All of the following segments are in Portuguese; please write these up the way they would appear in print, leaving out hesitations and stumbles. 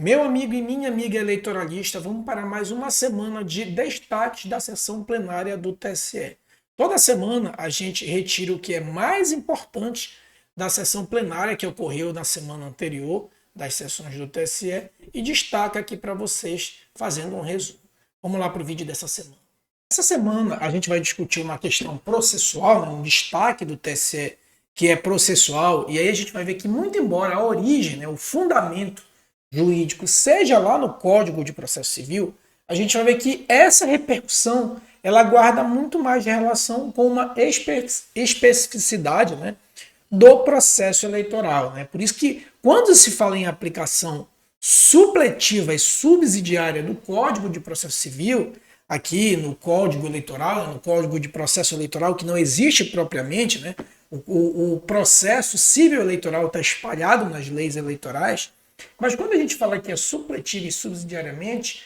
Meu amigo e minha amiga eleitoralista, vamos para mais uma semana de destaques da sessão plenária do TSE. Toda semana a gente retira o que é mais importante da sessão plenária que ocorreu na semana anterior das sessões do TSE e destaca aqui para vocês fazendo um resumo. Vamos lá para o vídeo dessa semana. Essa semana a gente vai discutir uma questão processual, um destaque do TSE que é processual, e aí a gente vai ver que muito embora a origem, o fundamento jurídico seja lá no Código de Processo Civil, a gente vai ver que essa repercussão ela guarda muito mais relação com uma especificidade, do processo eleitoral. Por isso que quando se fala em aplicação supletiva e subsidiária do Código de Processo Civil, aqui no Código Eleitoral, no Código de Processo Eleitoral, que não existe propriamente, o processo civil eleitoral está espalhado nas leis eleitorais, mas quando a gente fala que é supletivo e subsidiariamente,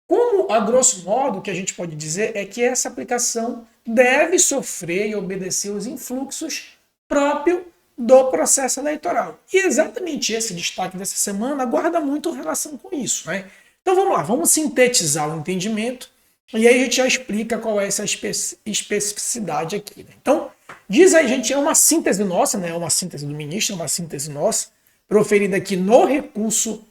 como a grosso modo o que a gente pode dizer é que essa aplicação deve sofrer e obedecer os influxos próprios do processo eleitoral. E exatamente esse destaque dessa semana guarda muito relação com isso. Então vamos lá, vamos sintetizar o entendimento e aí a gente já explica qual é essa especificidade aqui. Então, diz aí, gente, é uma síntese nossa, é uma síntese do ministro, uma síntese nossa, proferida aqui no recurso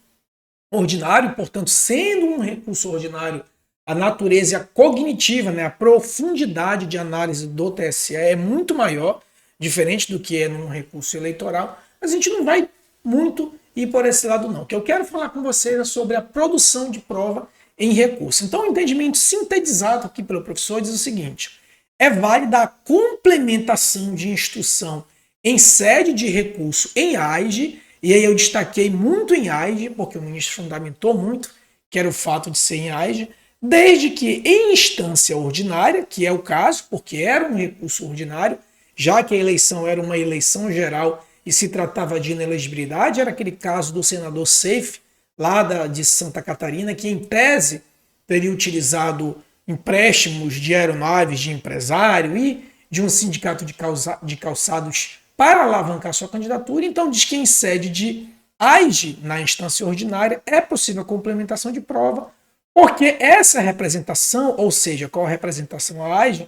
ordinário, portanto, sendo um recurso ordinário, a natureza cognitiva, a profundidade de análise do TSE é muito maior, diferente do que é num recurso eleitoral, mas a gente não vai muito ir por esse lado não. O que eu quero falar com vocês é sobre a produção de prova em recurso. Então, o entendimento sintetizado aqui pelo professor diz o seguinte: é válida a complementação de instrução em sede de recurso em AIGE, e aí eu destaquei muito em AIGE, porque o ministro fundamentou muito, que era o fato de ser em AIGE, desde que em instância ordinária, que é o caso, porque era um recurso ordinário, já que a eleição era uma eleição geral e se tratava de inelegibilidade, era aquele caso do senador Seif, lá de Santa Catarina, que em tese teria utilizado empréstimos de aeronaves de empresário e de um sindicato de calçados para alavancar sua candidatura. Então diz que em sede de AIGE, na instância ordinária, é possível a complementação de prova, porque essa representação, ou seja, qual a representação à AIGE,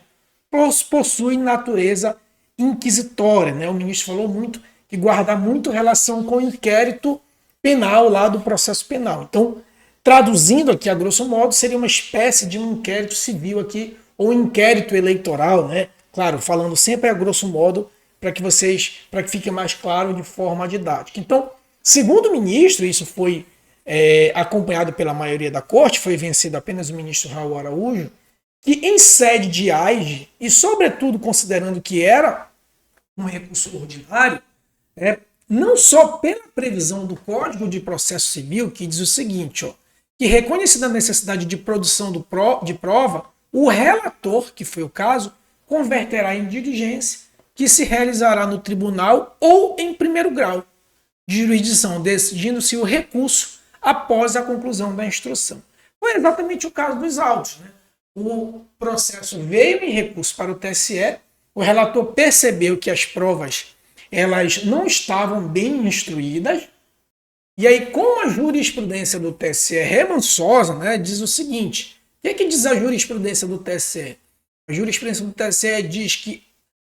possui natureza inquisitória. O ministro falou muito que guarda muito relação com o inquérito penal lá do processo penal. Então, traduzindo aqui a grosso modo, seria uma espécie de um inquérito civil aqui, ou inquérito eleitoral, Claro, falando sempre a grosso modo, para que fique mais claro de forma didática. Então, segundo o ministro, isso foi acompanhado pela maioria da corte, foi vencido apenas o ministro Raul Araújo, que em sede de AIGE, e sobretudo considerando que era um recurso ordinário, não só pela previsão do Código de Processo Civil, que diz o seguinte, que reconhecida a necessidade de produção de prova, o relator, que foi o caso, converterá em diligência que se realizará no tribunal ou em primeiro grau de jurisdição, decidindo-se o recurso após a conclusão da instrução. Foi exatamente o caso dos autos. O processo veio em recurso para o TSE, o relator percebeu que as provas elas não estavam bem instruídas, e aí, como a jurisprudência do TSE é remansosa, diz o seguinte: o que diz a jurisprudência do TSE? A jurisprudência do TSE diz que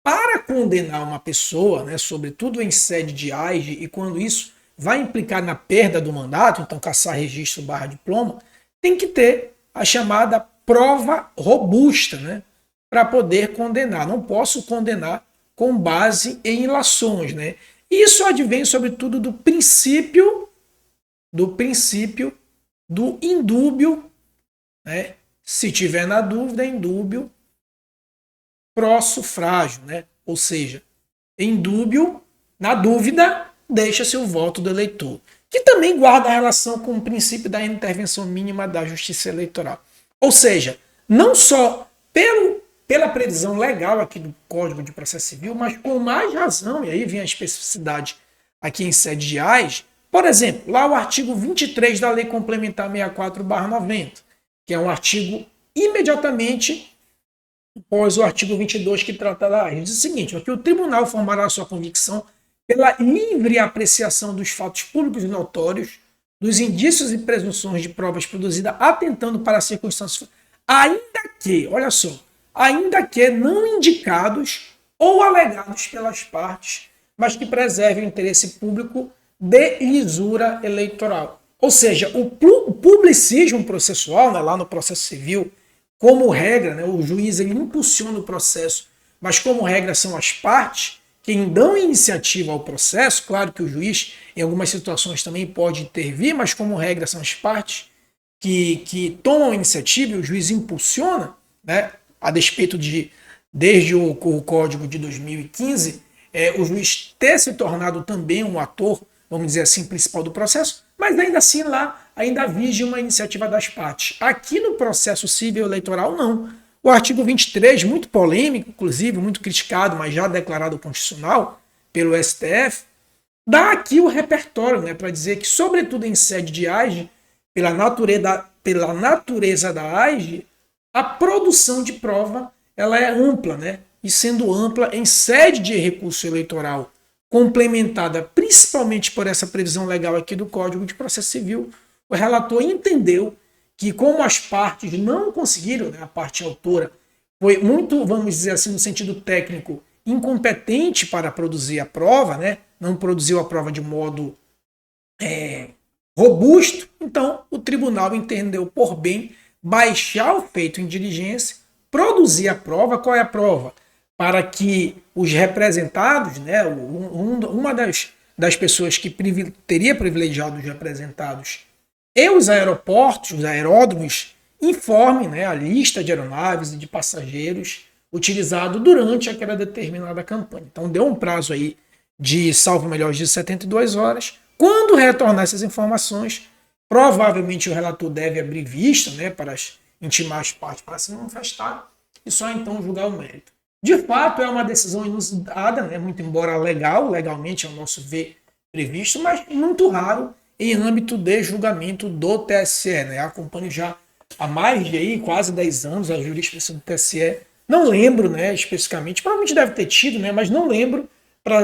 para condenar uma pessoa, sobretudo em sede de AIGE, e quando isso vai implicar na perda do mandato, então cassar registro / diploma, tem que ter a chamada prova robusta, para poder condenar. Não posso condenar com base em ilações. Isso advém, sobretudo, do princípio do indúbio, se tiver na dúvida, indúbio pró sufrágio, ou seja, indúbio, na dúvida, deixa-se o voto do eleitor, que também guarda relação com o princípio da intervenção mínima da justiça eleitoral. Ou seja, não só pela previsão legal aqui do Código de Processo Civil, mas com mais razão, e aí vem a especificidade aqui em sede de AIGE, por exemplo, lá o artigo 23 da Lei Complementar 64/90, que é um artigo imediatamente após o artigo 22 que trata da AIGE, diz o seguinte: que o tribunal formará sua convicção pela livre apreciação dos fatos públicos e notórios dos indícios e presunções de provas produzidas atentando para as circunstâncias, ainda que, olha só, ainda que não indicados ou alegados pelas partes, mas que preservem o interesse público de lisura eleitoral. Ou seja, o publicismo processual, né, lá no processo civil, como regra, né, o juiz ele impulsiona o processo, mas como regra são as partes quem dão iniciativa ao processo. Claro que o juiz, em algumas situações, também pode intervir, mas como regra são as partes que tomam a iniciativa e o juiz impulsiona, né, a despeito de, desde o Código de 2015, o juiz ter se tornado também um ator, vamos dizer assim, principal do processo, mas ainda assim lá ainda vige uma iniciativa das partes. Aqui no processo civil eleitoral, não. O artigo 23, muito polêmico, inclusive, muito criticado, mas já declarado constitucional pelo STF, dá aqui o repertório, né, para dizer que, sobretudo em sede de AGE, pela natureza da AGE, a produção de prova ela é ampla, né? E sendo ampla em sede de recurso eleitoral, complementada principalmente por essa previsão legal aqui do Código de Processo Civil, o relator entendeu que, como as partes não conseguiram, né, a parte autora foi muito, vamos dizer assim, no sentido técnico, incompetente para produzir a prova, né, não produziu a prova de modo robusto, então o tribunal entendeu por bem baixar o feito em diligência, produzir a prova. Qual é a prova? Para que os representados, né, uma das pessoas que teria privilegiado os representados e os aeroportos, os aeródromos, informem, né, a lista de aeronaves e de passageiros utilizado durante aquela determinada campanha. Então deu um prazo aí de, salvo melhor, de 72 horas. Quando retornar essas informações, provavelmente o relator deve abrir vista, né, para intimar as partes para se manifestar e só então julgar o mérito. De fato, é uma decisão inusitada, né, muito embora legalmente, ao nosso ver, previsto, mas muito raro em âmbito de julgamento do TSE. Né? Acompanho já há mais de aí, quase 10 anos a jurisprudência do TSE. Não lembro, né, especificamente, provavelmente deve ter tido, né, mas não lembro,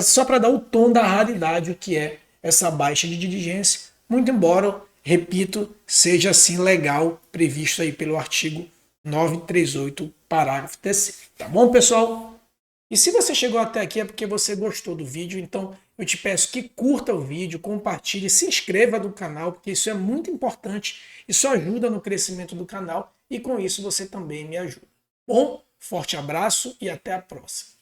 só para dar o tom da raridade o que é essa baixa de diligência, muito embora, repito, seja assim legal, previsto aí pelo artigo 938, parágrafo 3º. Tá bom, pessoal? E se você chegou até aqui é porque você gostou do vídeo, então eu te peço que curta o vídeo, compartilhe, se inscreva no canal, porque isso é muito importante, isso ajuda no crescimento do canal e com isso você também me ajuda. Bom, forte abraço e até a próxima.